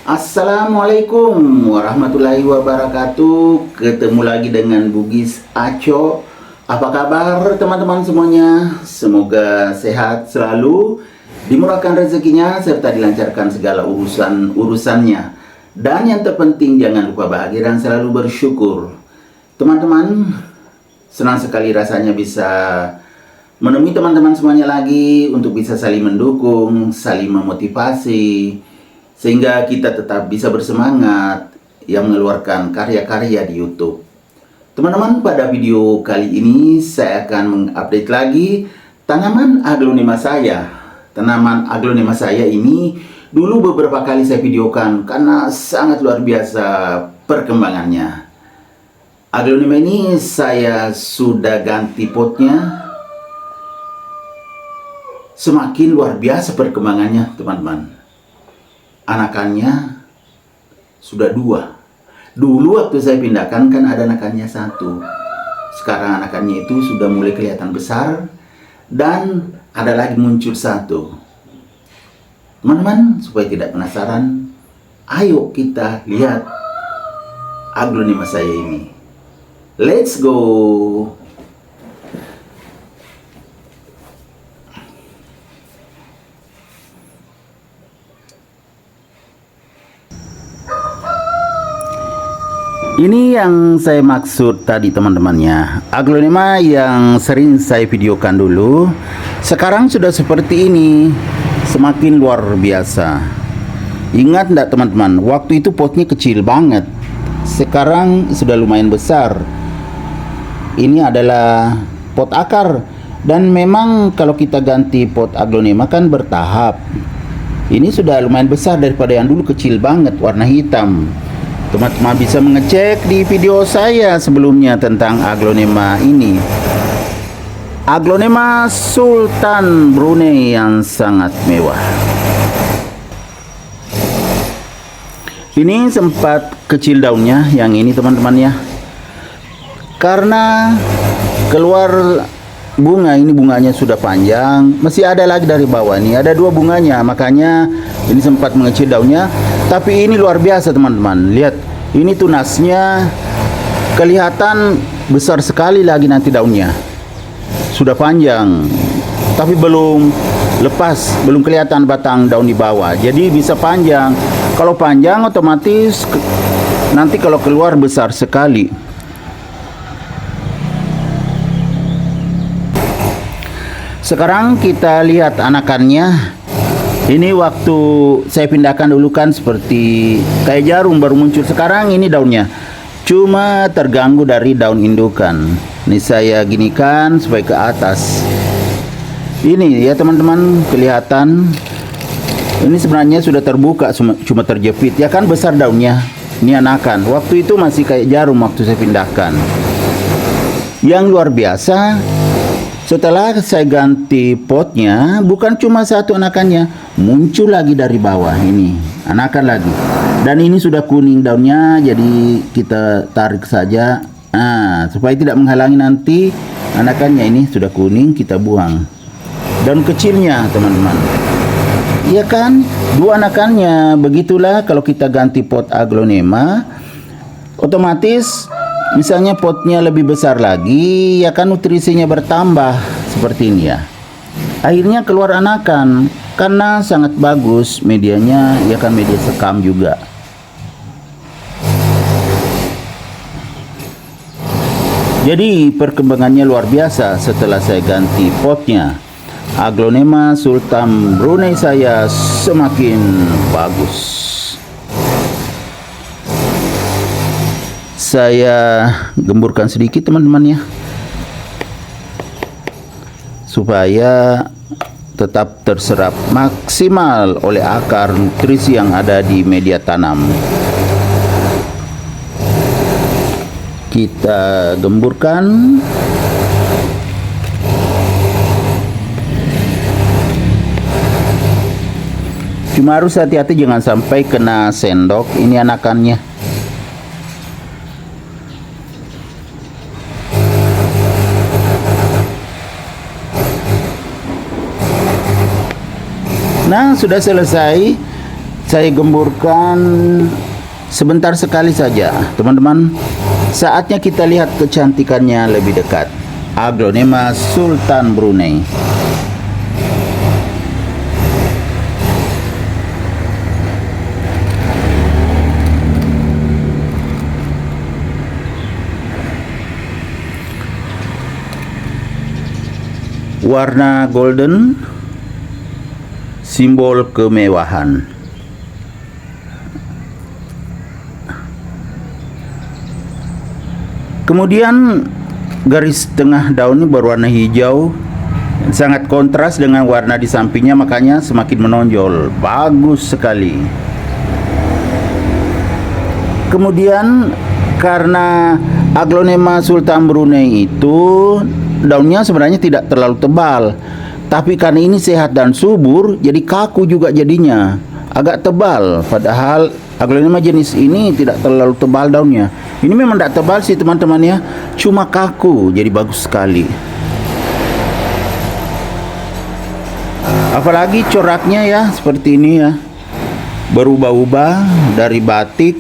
Assalamualaikum warahmatullahi wabarakatuh. Ketemu lagi dengan Bugis Aco. Apa kabar teman-teman semuanya? Semoga sehat selalu, dimurahkan rezekinya, serta dilancarkan segala urusannya. Dan yang terpenting, jangan lupa bahagia dan selalu bersyukur. Teman-teman, senang sekali rasanya bisa menemui teman-teman semuanya lagi untuk bisa saling mendukung, saling memotivasi, sehingga kita tetap bisa bersemangat yang mengeluarkan karya-karya di YouTube. Teman-teman, pada video kali ini saya akan mengupdate lagi tanaman aglonema saya. Tanaman aglonema saya ini dulu beberapa kali saya videokan karena sangat luar biasa perkembangannya. Aglonema ini saya sudah ganti potnya. Semakin luar biasa perkembangannya, teman-teman. Anakannya sudah 2. Dulu waktu saya pindahkan kan ada anakannya 1. Sekarang anakannya itu sudah mulai kelihatan besar dan ada lagi muncul 1. Teman-teman, supaya tidak penasaran, ayo kita lihat aglonema saya ini. Let's go. Ini yang saya maksud tadi, teman-temannya. Aglonema yang sering saya videokan dulu, sekarang sudah seperti ini, semakin luar biasa. Ingat enggak teman-teman, waktu itu potnya kecil banget, sekarang sudah lumayan besar. Ini adalah pot akar, dan memang kalau kita ganti pot aglonema kan bertahap. Ini sudah lumayan besar daripada yang dulu kecil banget, warna hitam. Teman-teman bisa mengecek di video saya sebelumnya tentang aglonema ini. Aglonema Sultan Brunei yang sangat mewah. Ini sempat kecil daunnya yang ini, teman-teman ya. Karena keluar bunga, ini bunganya sudah panjang, masih ada lagi dari bawah nih, ada 2 bunganya, makanya ini sempat mengecil daunnya. Tapi ini luar biasa, teman-teman. Lihat, ini tunasnya kelihatan besar sekali lagi nanti daunnya. Sudah panjang, tapi belum lepas, belum kelihatan batang daun di bawah. Jadi bisa panjang. Kalau panjang otomatis nanti kalau keluar besar sekali. Sekarang kita lihat anakannya. Ini waktu saya pindahkan dulu kan seperti kayak jarum baru muncul. Sekarang ini daunnya cuma terganggu dari daun indukan. Ini saya ginikan supaya ke atas. Ini ya teman-teman, kelihatan. Ini sebenarnya sudah terbuka, cuma terjepit. Ya kan besar daunnya. Ini anakan. Waktu itu masih kayak jarum waktu saya pindahkan. Yang luar biasa, setelah saya ganti potnya, bukan cuma 1 anakannya, muncul lagi dari bawah ini, anakan lagi. Dan ini sudah kuning daunnya, jadi kita tarik saja. Supaya tidak menghalangi nanti anakannya. Ini sudah kuning, kita buang. Daun kecilnya, teman-teman. Iya kan? 2 anakannya. Begitulah kalau kita ganti pot aglonema, otomatis misalnya potnya lebih besar lagi, ya kan nutrisinya bertambah seperti ini ya. Akhirnya keluar anakan karena sangat bagus medianya, ya kan media sekam juga. Jadi perkembangannya luar biasa setelah saya ganti potnya. Aglonema Sultan Brunei saya semakin bagus. Saya gemburkan sedikit, teman-teman ya, supaya tetap terserap maksimal oleh akar nutrisi yang ada di media tanam. Kita gemburkan. Cuma harus hati-hati jangan sampai kena sendok ini anakannya. Nah, sudah selesai. saya gemburkan sebentar sekali saja, teman-teman. Saatnya kita lihat kecantikannya lebih dekat. Aglonema Sultan Brunei. Warna golden, simbol kemewahan. Kemudian garis tengah daunnya berwarna hijau, sangat kontras dengan warna di sampingnya, makanya semakin menonjol. Bagus sekali. Kemudian karena Aglonema Sultan Brunei itu daunnya sebenarnya tidak terlalu tebal, tapi karena ini sehat dan subur, jadi kaku juga jadinya, agak tebal. Padahal Aglonema jenis ini tidak terlalu tebal daunnya. Ini memang tidak tebal sih teman-teman ya, cuma kaku, jadi bagus sekali. Apalagi coraknya ya, seperti ini ya, berubah-ubah dari batik,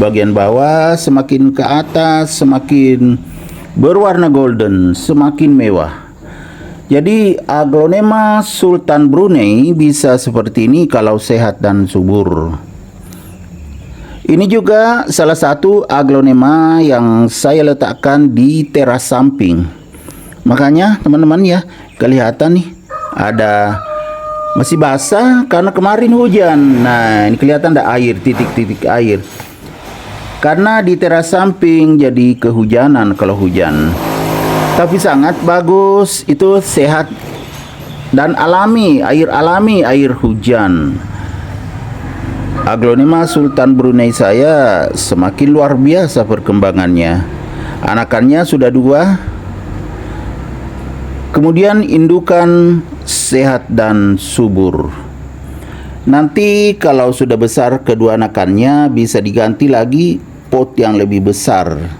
bagian bawah semakin ke atas semakin berwarna golden, semakin mewah. Jadi Aglonema Sultan Brunei bisa seperti ini kalau sehat dan subur. Ini juga salah satu aglonema yang saya letakkan di teras samping. Makanya teman-teman ya, kelihatan nih ada masih basah karena kemarin hujan. Nah, ini kelihatan ada air, titik-titik air. Karena di teras samping jadi kehujanan kalau hujan. Tapi sangat bagus, itu sehat dan alami, air hujan. Aglonema Sultan Brunei saya semakin luar biasa perkembangannya. Anakannya sudah 2. Kemudian indukan sehat dan subur. Nanti kalau sudah besar kedua anakannya bisa diganti lagi pot yang lebih besar.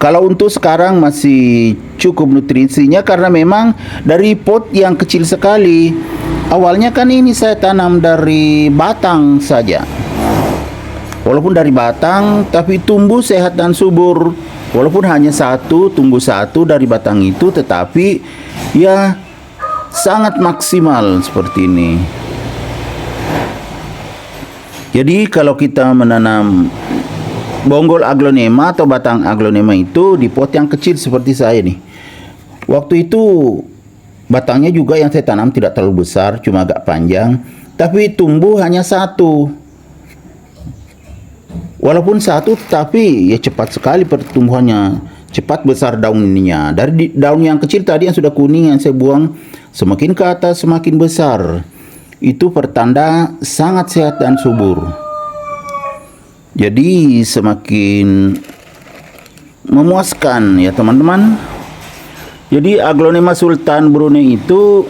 Kalau untuk sekarang masih cukup nutrisinya karena memang dari pot yang kecil sekali. Awalnya kan ini saya tanam dari batang saja. Walaupun dari batang, tapi tumbuh sehat dan subur. Walaupun hanya tumbuh satu dari batang itu, tetapi ya sangat maksimal seperti ini. Jadi kalau kita menanam bonggol aglonema atau batang aglonema itu di pot yang kecil seperti saya nih. Waktu itu batangnya juga yang saya tanam tidak terlalu besar, cuma agak panjang, tapi tumbuh hanya 1. Walaupun 1, tapi ya cepat sekali pertumbuhannya, cepat besar daun ininya. Dari daun yang kecil tadi yang sudah kuning yang saya buang, semakin ke atas semakin besar. Itu pertanda sangat sehat dan subur. Jadi semakin memuaskan ya teman-teman. Jadi Aglonema Sultan Brunei itu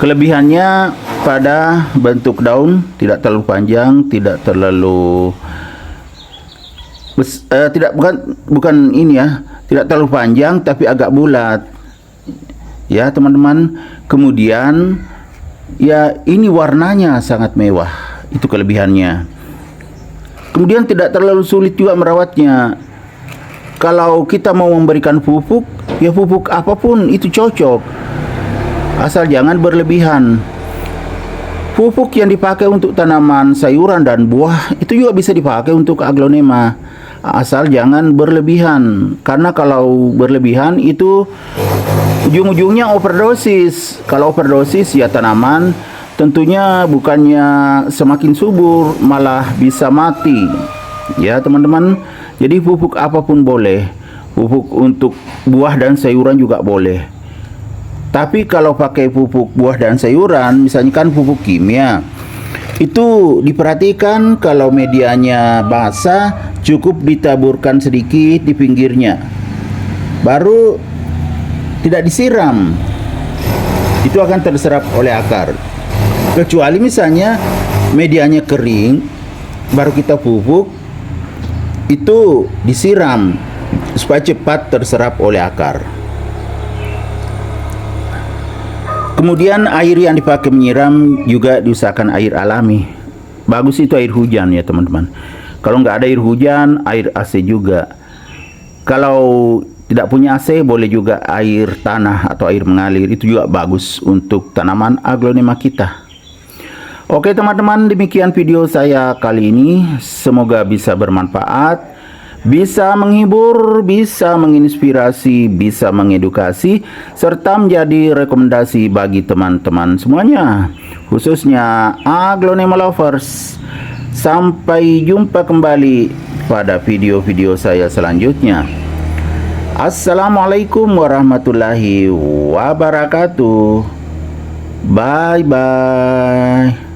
kelebihannya pada bentuk daun tidak terlalu panjang, tidak terlalu tidak terlalu panjang tapi agak bulat. Ya, teman-teman. Kemudian ya ini warnanya sangat mewah. Itu kelebihannya. Kemudian tidak terlalu sulit juga merawatnya. Kalau kita mau memberikan pupuk, ya pupuk apapun itu cocok, asal jangan berlebihan. Pupuk yang dipakai untuk tanaman sayuran dan buah itu juga bisa dipakai untuk aglonema, asal jangan berlebihan. Karena kalau berlebihan itu ujung-ujungnya overdosis. Kalau overdosis ya tanaman tentunya bukannya semakin subur, malah bisa mati. Ya teman-teman, jadi pupuk apapun boleh. Pupuk untuk buah dan sayuran juga boleh. Tapi kalau pakai pupuk buah dan sayuran, misalnya kan pupuk kimia, itu diperhatikan kalau medianya basah, cukup ditaburkan sedikit di pinggirnya. Baru tidak disiram. Itu akan terserap oleh akar. Kecuali misalnya medianya kering, baru kita pupuk, itu disiram supaya cepat terserap oleh akar. Kemudian air yang dipakai menyiram juga diusahakan air alami. Bagus itu air hujan ya teman-teman. Kalau nggak ada air hujan, air AC juga. Kalau tidak punya AC, boleh juga air tanah atau air mengalir. Itu juga bagus untuk tanaman aglonema kita. Oke teman-teman, demikian video saya kali ini. Semoga bisa bermanfaat, bisa menghibur, bisa menginspirasi, bisa mengedukasi, serta menjadi rekomendasi bagi teman-teman semuanya, khususnya aglonema lovers. Sampai jumpa kembali pada video-video saya selanjutnya. Assalamualaikum warahmatullahi wabarakatuh. Bye-bye.